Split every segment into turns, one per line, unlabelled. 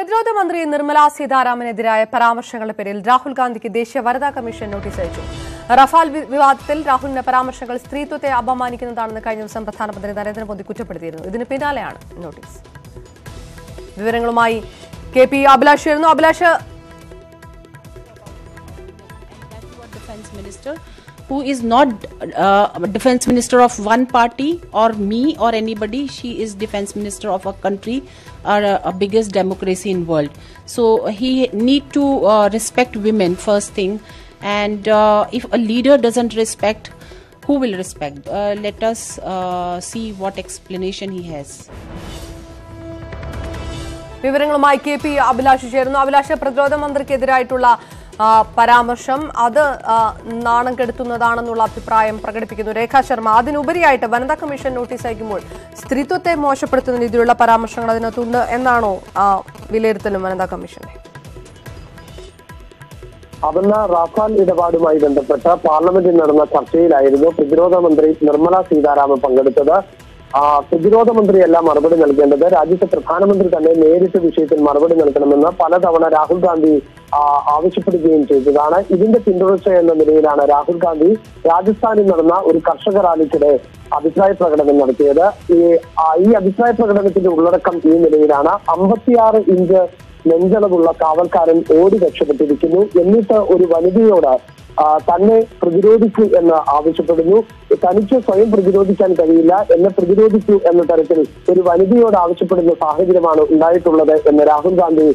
പ്രതിരോധ മന്ത്രി നിർമ്മല സീതാരാമനെതിരായ പരാമർശങ്ങളുടെ പേരിൽ രാഹുൽ ഗാന്ധിക്ക് ദേശീയ വനിതാ കമ്മീഷൻ നോട്ടീസ് അയച്ചു. റഫാൽ വിവാദത്തിൽ രാഹുലിന്റെ പരാമർശങ്ങൾ സ്ത്രീത്വത്തെ അപമാനിക്കുന്നതാണെന്ന് കഴിഞ്ഞ ദിവസം പ്രധാനമന്ത്രി നരേന്ദ്രമോദി കുറ്റപ്പെടുത്തിയിരുന്നു. ഇതിന് പിന്നാലെയാണ് നോട്ടീസ്. വിവരങ്ങളുമായി കെ പി അഭിലാഷ് ആയിരുന്നു. Abhilash,
who is not defense minister of one party or me or anybody. She is defense minister of a country, a biggest democracy in world. So he need to respect women first thing, and if a leader doesn't respect, who will respect? Let us see what explanation he has.
വിവരങ്ങളുമായി K P Abhilash ചേരുന്നു. അഭിലാഷ്, പ്രതിരോധ മന്ത്രിക്കെതിരായിട്ടുള്ള പരാമർശം അത് നാണം കെടുത്തുന്നതാണെന്നുള്ള അഭിപ്രായം പ്രകടിപ്പിക്കുന്നു രേഖാ ശർമ്മ. അതിനുപരിയായിട്ട് വനിതാ commission notice അയക്കുമ്പോൾ സ്ത്രീത്വത്തെ മോശപ്പെടുത്തുന്ന രീതിയിലുള്ള പരാമർശങ്ങൾ അതിനകത്തുണ്ട് എന്നാണോ വിലയിരുത്തലും വനിതാ കമ്മീഷന്റെ?
അതെന്ന റഫാൽ ഇടപാടുമായി ബന്ധപ്പെട്ട് പാർലമെന്റിൽ നടന്ന ചർച്ചയിലായിരുന്നു പ്രതിരോധ മന്ത്രി നിർമ്മല സീതാരാമൻ പങ്കെടുത്തത്. പ്രതിരോധ മന്ത്രിയല്ല മറുപടി നൽകേണ്ടത്, രാജ്യത്തെ പ്രധാനമന്ത്രി തന്നെ നേരിട്ട് വിഷയത്തിൽ മറുപടി നൽകണമെന്ന് പലതവണ രാഹുൽ ഗാന്ധി ആവശ്യപ്പെടുകയും ചെയ്തതാണ്. ഇതിന്റെ പിന്തുടർച്ച എന്ന നിലയിലാണ് രാഹുൽ ഗാന്ധി രാജസ്ഥാനിൽ നടന്ന ഒരു കർഷക റാലിക്കിടെ അഭിപ്രായ പ്രകടനം നടത്തിയത്. ഈ അഭിപ്രായ പ്രകടനത്തിന്റെ ഉള്ളടക്കം ഈ നിലയിലാണ്: 56 ഇഞ്ച് നെഞ്ചളവുള്ള കാവൽക്കാരൻ ഓടി രക്ഷപ്പെട്ടിരിക്കുന്നു, എന്നിട്ട് ഒരു വനിതയോട് തന്നെ പ്രതിരോധിക്കൂ എന്ന് ആവശ്യപ്പെടുന്നു. തനിക്ക് സ്വയം പ്രതിരോധിക്കാൻ കഴിയില്ല, എന്നെ പ്രതിരോധിക്കൂ എന്ന തരത്തിൽ ഒരു വനിതയോട് ആവശ്യപ്പെടുന്ന സാഹചര്യമാണ് ഉണ്ടായിട്ടുള്ളത് എന്ന് രാഹുൽ ഗാന്ധി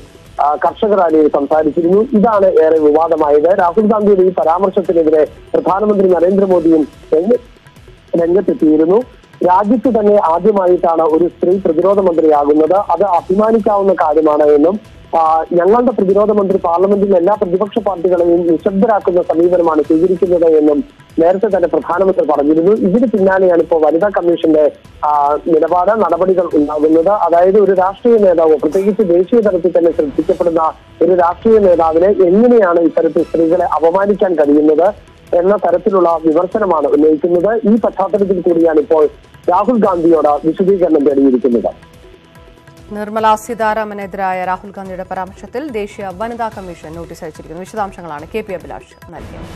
കർഷക റാലിയിൽ സംസാരിച്ചിരുന്നു. ഇതാണ് ഏറെ വിവാദമായത്. രാഹുൽ ഗാന്ധിയുടെ ഈ പരാമർശത്തിനെതിരെ പ്രധാനമന്ത്രി നരേന്ദ്രമോദിയും രംഗത്തെത്തിയിരുന്നു. രാജ്യത്ത് തന്നെ ആദ്യമായിട്ടാണ് ഒരു സ്ത്രീ പ്രതിരോധ മന്ത്രിയാകുന്നത്. അത് അഭിമാനിക്കാവുന്ന കാര്യമാണ് എന്നും ഞങ്ങളുടെ പ്രതിരോധ മന്ത്രി പാർലമെന്റിലെ എല്ലാ പ്രതിപക്ഷ പാർട്ടികളെയും നിശബ്ദരാക്കുന്ന സമീപനമാണ് സ്വീകരിക്കുന്നത് എന്നും നേരത്തെ തന്നെ പ്രധാനമന്ത്രി പറഞ്ഞിരുന്നു. ഇതിന് പിന്നാലെയാണ് ഇപ്പോൾ വനിതാ കമ്മീഷന്റെ നടപടികൾ ഉണ്ടാകുന്നത്. അതായത് ഒരു രാഷ്ട്രീയ നേതാവ്, പ്രത്യേകിച്ച് ദേശീയ തലത്തിൽ തന്നെ ശ്രദ്ധിക്കപ്പെടുന്ന ഒരു രാഷ്ട്രീയ നേതാവിനെ എങ്ങനെയാണ് ഇത്തരത്തിൽ സ്ത്രീകളെ അപമാനിക്കാൻ കഴിയുന്നത് എന്ന തരത്തിലുള്ള വിമർശനമാണ് ഉന്നയിക്കുന്നത്. ഈ പശ്ചാത്തലത്തിൽ കൂടിയാണ് ഇപ്പോൾ രാഹുൽ ഗാന്ധിയോട് വിശദീകരണം തേടിയിരിക്കുന്നത്.
നിർമ്മല സീതാരാമനെതിരായ രാഹുൽ ഗാന്ധിയുടെ പരാമർശത്തിൽ ദേശീയ വനിതാ കമ്മീഷൻ നോട്ടീസ് അയച്ചിരിക്കുന്നു. വിശദാംശങ്ങളാണ് കെ പി അഭിലാഷ് നൽകിയത്.